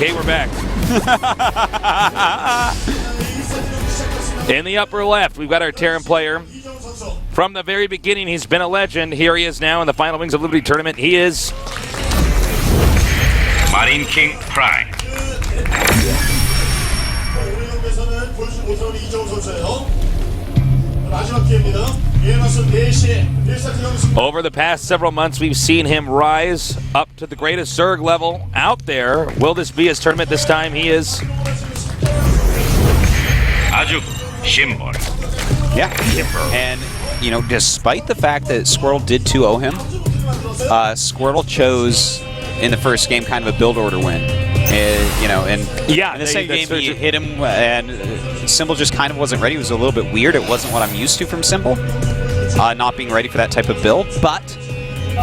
Okay, we're back. In the upper left, we've got our Terran player. From the very beginning, he's been a legend. Here he is now in the Final Wings of Liberty tournament. He is MarineKing Prime. Over the past several months, we've seen him rise up to the greatest Zerg level out there. Will this be his tournament this time? He is Yeah, and you know, despite the fact that Squirtle did 2-0 him, Squirtle chose in the first game kind of a build order win. You know, and yeah, in the same game he hit him, and Symbol just kind of wasn't ready. It was a little bit weird. It wasn't what I'm used to from Symbol, not being ready for that type of build. But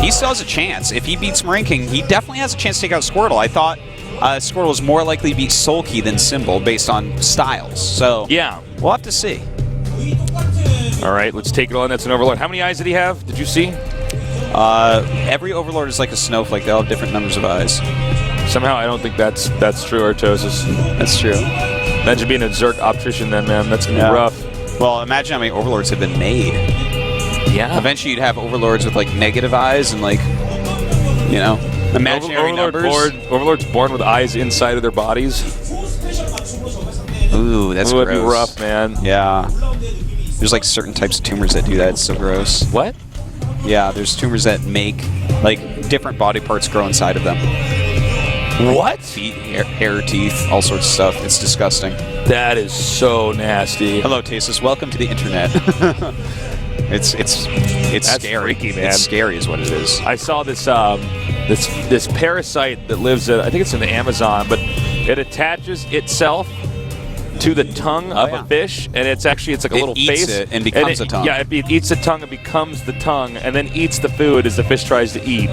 he still has a chance. If he beats MarineKing, he definitely has a chance to take out Squirtle. I thought Squirtle was more likely to beat Sulky than Symbol based on styles. So yeah, we'll have to see. All right, let's take it on. That's an Overlord. How many eyes did he have? Did you see? Every Overlord is like a snowflake. They all have different numbers of eyes. Somehow I don't think that's true, Artosis. That's true. Imagine being a Zerg optician then, man. That's going to be rough. Well, imagine how many Overlords have been made. Yeah. Eventually you'd have Overlords with like negative eyes and like, you know, imaginary numbers. Overlords born with eyes inside of their bodies. Ooh, that's gross. That'd be rough, man. Yeah. There's like certain types of tumors that do that. It's so gross. What? Yeah, there's tumors that make like different body parts grow inside of them. What? Feet, hair, teeth, all sorts of stuff. It's disgusting. That is so nasty. Hello, Tasis. Welcome to the internet. It's That's scary, freaky, man. It's scary, is what it is. I saw this this parasite that lives I think it's in the Amazon, but it attaches itself to the tongue of a fish, and it's like a little face. It eats it and becomes a tongue. Yeah, it eats the tongue and becomes the tongue, and then eats the food as the fish tries to eat.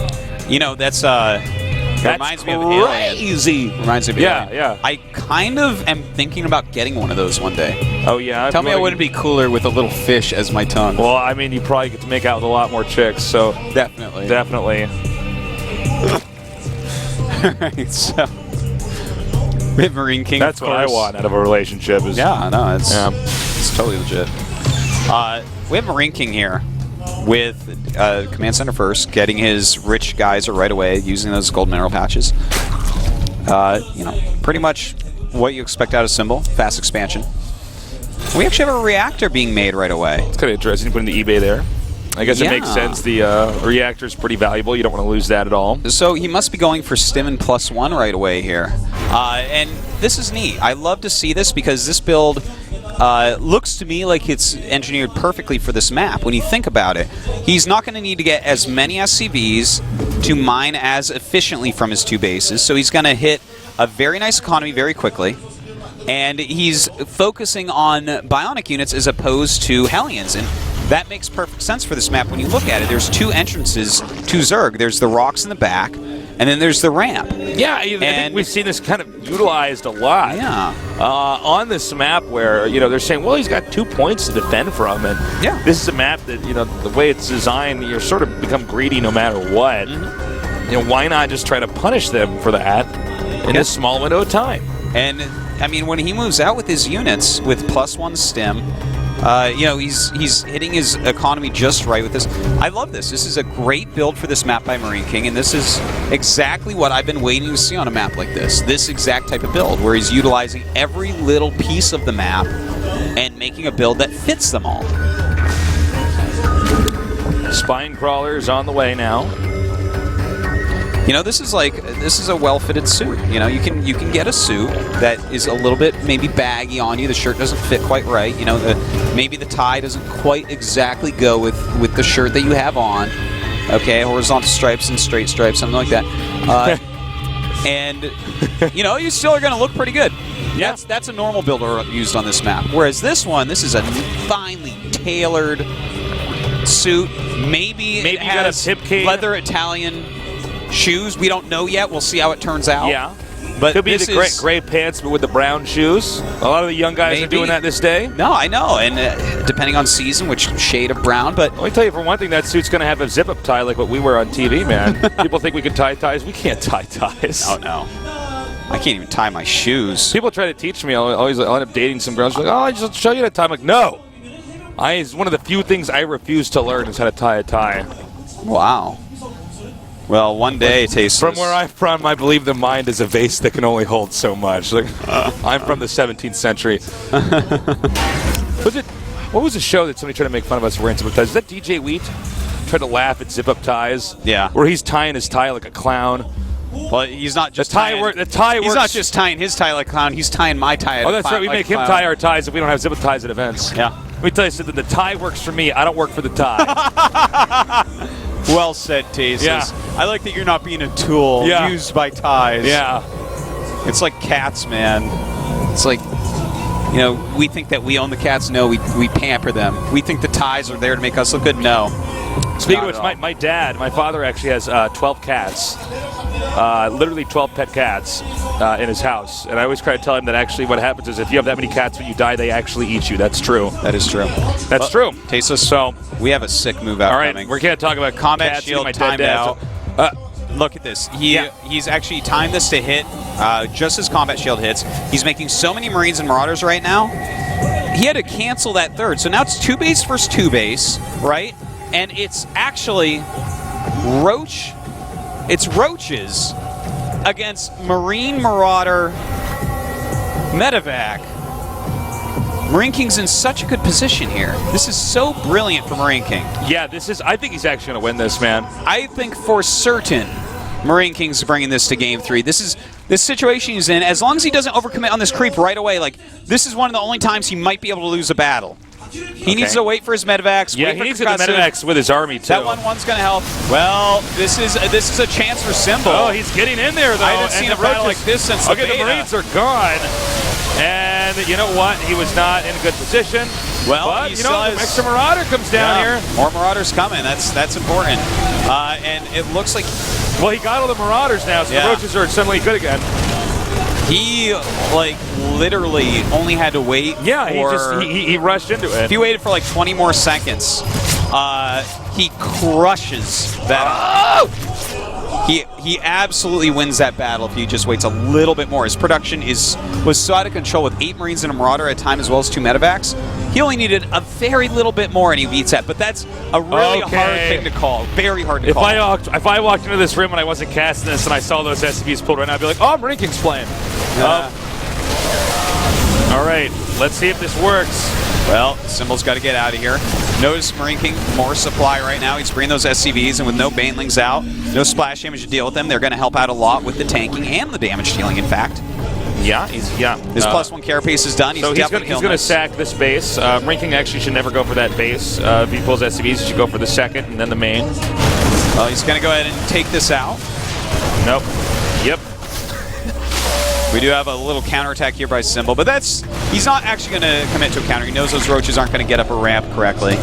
You know, that's reminds me of Alien. Reminds me of Alien. Yeah. I kind of am thinking about getting one of those one day. Oh, yeah? Tell me I wouldn't be cooler with a little fish as my tongue. Well, I mean, you probably get to make out with a lot more chicks, so... Definitely. Definitely. Alright, so... we have MarineKing. That's what I want out of a relationship. Is yeah, no, it's totally legit. We have MarineKing here with Command Center first, getting his rich geyser right away, using those gold mineral patches. You know, pretty much what you expect out of Symbol. Fast expansion. We actually have a reactor being made right away. It's kind of interesting putting the eBay there. I guess it makes sense. The reactor is pretty valuable. You don't want to lose that at all. So he must be going for Stim and +1 right away here. And this is neat. I love to see this because this build looks to me like it's engineered perfectly for this map. When you think about it, he's not going to need to get as many SCVs to mine as efficiently from his two bases. So he's going to hit a very nice economy very quickly. And he's focusing on bionic units as opposed to Hellions. And that makes perfect sense for this map when you look at it. There's two entrances to Zerg. There's the rocks in the back, and then there's the ramp. Yeah, I think we've seen this kind of utilized a lot. Yeah. On this map where, you know, they're saying, well, he's got 2 points to defend from. And yeah, this is a map that, you know, the way it's designed, you're sort of become greedy no matter what. Mm-hmm. You know, why not just try to punish them for that in a small window of time? And, I mean, when he moves out with his units with +1 stim, you know, he's hitting his economy just right with this. I love this. This is a great build for this map by MarineKing, and this is exactly what I've been waiting to see on a map like this. This exact type of build, where he's utilizing every little piece of the map and making a build that fits them all. Spine crawlers on the way now. You know, this is a well-fitted suit. You know, you can get a suit that is a little bit maybe baggy on you. The shirt doesn't fit quite right. You know, maybe the tie doesn't quite exactly go with the shirt that you have on. Okay, horizontal stripes and straight stripes, something like that. And you know, you still are going to look pretty good. Yeah, that's a normal build used on this map. Whereas this is a finely tailored suit. Maybe it has leather Italian shoes. We don't know yet. We'll see how it turns out. Yeah. But could be the gray pants, but with the brown shoes. A lot of the young guys are doing that this day. No, I know. And depending on season, which shade of brown. But let me tell you, for one thing, that suit's going to have a zip-up tie like what we wear on TV, man. People think we can tie ties. We can't tie ties. Oh, no. I can't even tie my shoes. People try to teach me. I'll end up dating some girls. Like, oh, I just show you how to tie. I'm like, no. It's one of the few things I refuse to learn is how to tie a tie. Wow. Well, one day, Tasteless. From where I'm from, I believe the mind is a vase that can only hold so much. Like, I'm from the 17th century. What was the show that somebody tried to make fun of us wearing zip-up ties? Is that DJ Wheat? Tried to laugh at zip-up ties. Yeah. Where he's tying his tie like a clown. Well, he's not just the tie works. He's not just tying his tie like a clown. He's tying my tie. Oh, that's right. We make him tie our ties if we don't have zip-up ties at events. Yeah. Let me tell you something. The tie works for me. I don't work for the tie. Well said, Tasteless. Yeah. I like that you're not being a tool used by ties. Yeah. It's like cats, man. It's like, you know, we think that we own the cats. No, we pamper them. We think the ties are there to make us look good. No. Speaking of which, my father actually has 12 cats. Literally 12 pet cats in his house. And I always try to tell him that actually what happens is if you have that many cats when you die, they actually eat you. That's true. That is true. That's true. Tasteless. So we have a sick move out coming. All right, we're going to talk about combat cats shield my timed out. Look at this. He's actually timed this to hit just as combat shield hits. He's making so many Marines and Marauders right now. He had to cancel that third. So now it's 2 base versus 2 base, right? And it's actually Roach. It's Roaches against Marine Marauder Medevac. MarineKing's in such a good position here. This is so brilliant for MarineKing. Yeah, I think he's actually going to win this, man. I think for certain MarineKing's bringing this to game 3. This situation he's in, as long as he doesn't overcommit on this creep right away, like, this is one of the only times he might be able to lose a battle. He needs to wait for his medevacs. Yeah, he needs to get the medevacs with his army, too. That one's going to help. Well, this is a chance for Symbol. Oh, he's getting in there, though. I haven't seen a battle like this since the beta. The Marines are gone. And you know what? He was not in a good position. Well, but, the extra Marauder comes down here. More Marauders coming. That's important. And it looks like... Well, he got all the Marauders now, so the Roaches are suddenly good again. He, like, literally only had to wait. Yeah, he rushed into it. If he waited for like 20 more seconds, he crushes that. He absolutely wins that battle if he just waits a little bit more. His production was so out of control with 8 Marines and a Marauder at a time as well as 2 medevacs. He only needed a very little bit more and he beats that. But that's a really hard thing to call. Very hard to call. If I walked into this room and I wasn't casting this and I saw those SCVs pulled right now, I'd be like, oh, MarineKing's playing. All right, let's see if this works. Well, Symbol's got to get out of here. Notice MarineKing, more supply right now. He's bringing those SCVs, and with no Banelings out, no splash damage to deal with them, they're going to help out a lot with the tanking and the damage dealing, in fact. Yeah, his +1 carapace is done. So he's going to sack this base. MarineKing actually should never go for that base. If he pulls SCVs, he should go for the second and then the main. Well, he's going to go ahead and take this out. Nope. Yep. We do have a little counterattack here by Symbol, but he's not actually going to commit to a counter. He knows those Roaches aren't going to get up a ramp correctly.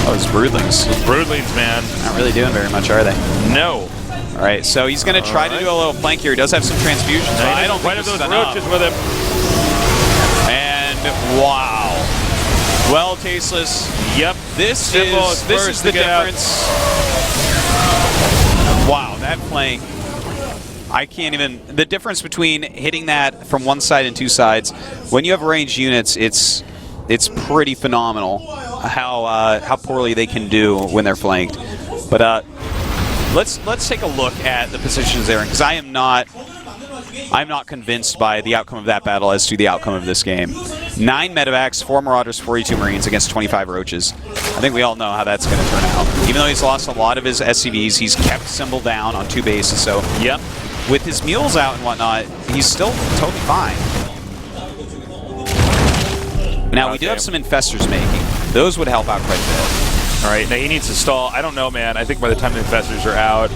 Oh, those Broodlings. Those Broodlings, man. Not really doing very much, are they? No. All right, so he's going to try to do a little flank here. He does have some transfusions, but I don't think this is enough. Roaches with him. And wow. Well, Tasteless. Yep. This is the difference. Wow, that flank. I can't even... The difference between hitting that from one side and 2 sides, when you have ranged units, it's pretty phenomenal how poorly they can do when they're flanked. But let's take a look at the positions they're in, because I'm not convinced by the outcome of that battle as to the outcome of this game. 9 medevacs, 4 Marauders, 42 Marines against 25 Roaches. I think we all know how that's going to turn out. Even though he's lost a lot of his SCVs, he's kept Symbol down on 2 bases, so... Yep. With his mules out and whatnot, he's still totally fine. Now, we do have some Infestors making. Those would help out quite a bit. All right, now he needs to stall. I don't know, man. I think by the time the Infestors are out...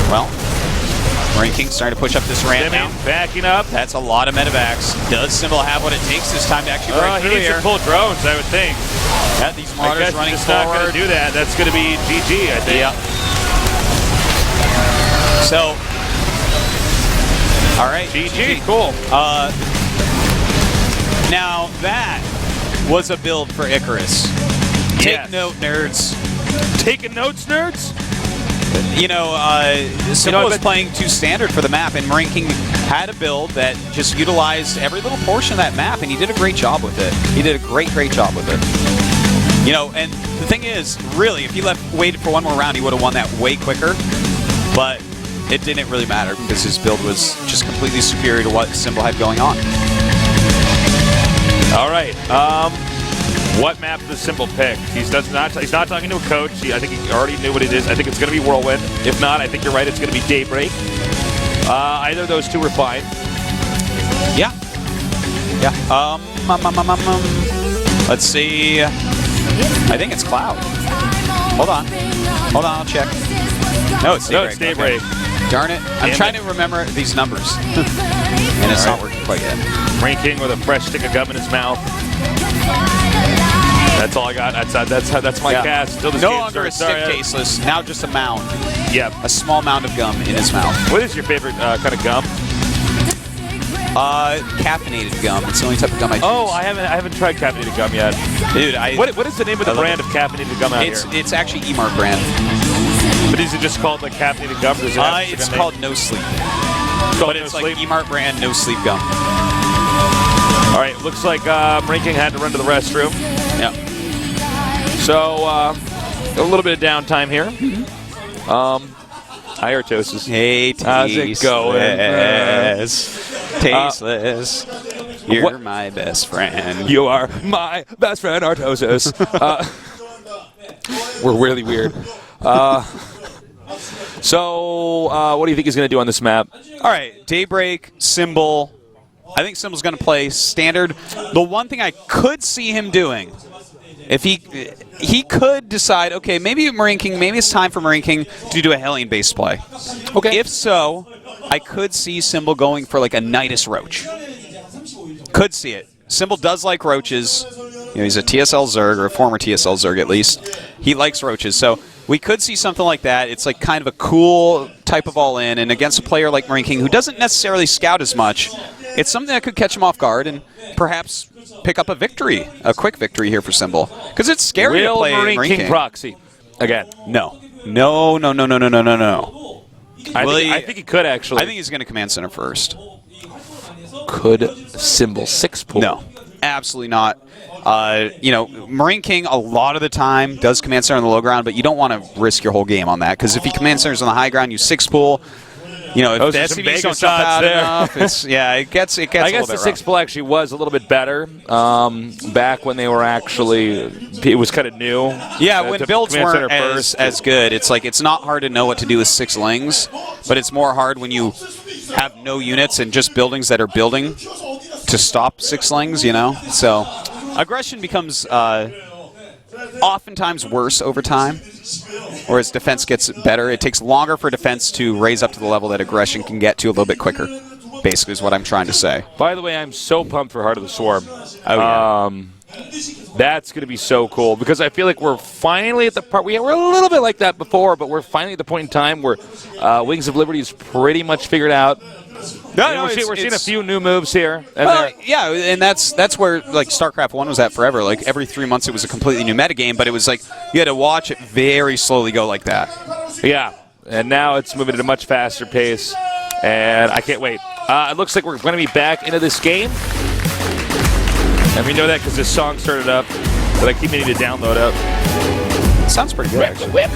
Well, MarineKing's starting to push up this ramp now. Backing up. That's a lot of medevacs. Does Symbol have what it takes this time to actually break through here? He needs to pull drones, I would think. Yeah, these Marauders running just forward. Not going to do that. That's going to be GG, I think. Yeah. So, all right. GG, cool. Now, that was a build for Icarus. Take note, nerds. Taking notes, nerds? You know, Symbol was playing too standard for the map, and MarineKing had a build that just utilized every little portion of that map, and he did a great job with it. He did a great job with it. You know, and the thing is, really, if he waited for one more round, he would have won that way quicker. But it didn't really matter because his build was just completely superior to what Symbol had going on. All right. What map does Symbol pick? He's not talking to a coach. I think he already knew what it is. I think it's going to be Whirlwind. If not, I think you're right. It's going to be Daybreak. Either of those two were fine. Yeah. Yeah. Let's see. I think it's Cloud. Hold on, I'll check. No, it's Daybreak. No, it's Daybreak. Okay. Darn it. I'm trying to remember these numbers. And it's not working quite yet. MarineKing with a fresh stick of gum in his mouth. That's all I got. That's my cast. Until this no game longer starts. a stick caseless, now just a mound. Yep. A small mound of gum in his mouth. What is your favorite kind of gum? Caffeinated gum. It's the only type of gum I choose. Oh, I haven't tried caffeinated gum yet. Dude, what is the name of the brand of caffeinated gum out here? It's actually Emart brand. But is it just called like caffeinated gum? It's called No Sleep. But it's like Emart brand No Sleep gum. All right, looks like MarineKing had to run to the restroom. Yeah. So a little bit of downtime here. Hi, Artosis. Hey, how's it going? Tasteless. You're my best friend. You are my best friend, Artosis. We're really weird. So, what do you think he's going to do on this map? All right, Daybreak, Symbol. I think Symbol's going to play standard. The one thing I could see him doing, if he could decide, okay, maybe it's time for MarineKing to do a Hellion-based play. Okay. If so, I could see Symbol going for like a Nidus Roach. Could see it. Symbol does like roaches. You know, he's a TSL Zerg, or a former TSL Zerg at least. He likes roaches, so we could see something like that. It's like kind of a cool type of all-in, and against a player like MarineKing who doesn't necessarily scout as much, it's something that could catch him off guard and perhaps pick up a victory, a quick victory here for Symbol. Because it's scary to play MarineKing proxy again. No. I think he could actually. I think he's going to command center first. Could Symbol 6 pool? No, absolutely not. You know, MarineKing a lot of the time does command center on the low ground, but you don't want to risk your whole game on that, because if he command centers on the high ground, you 6 pool. You know, if the SCVs don't jump out enough, it gets a little bit rough. I guess the 6 pull actually was a little bit better back when they were actually, it was kind of new. Yeah, when builds weren't as good. It's like, it's not hard to know what to do with 6 lings, but it's more hard when you have no units and just buildings that are building to stop 6 lings, you know? So aggression becomes oftentimes worse over time, or as defense gets better. It takes longer for defense to raise up to the level that aggression can get to a little bit quicker, basically is what I'm trying to say. By the way, I'm so pumped for Heart of the Swarm. Oh, yeah. That's going to be so cool, because I feel like we're finally at the part, we were a little bit like that before, but we're finally at the point in time where Wings of Liberty is pretty much figured out. We're seeing a few new moves here. And yeah, and that's where like StarCraft 1 was at forever. Like every 3 months it was a completely new metagame, but it was like you had to watch it very slowly go like that. Yeah, and now it's moving at a much faster pace, and I can't wait. It looks like we're going to be back into this game. And we know that because this song started up, but I keep meaning to download it. Sounds pretty good, actually. Whip.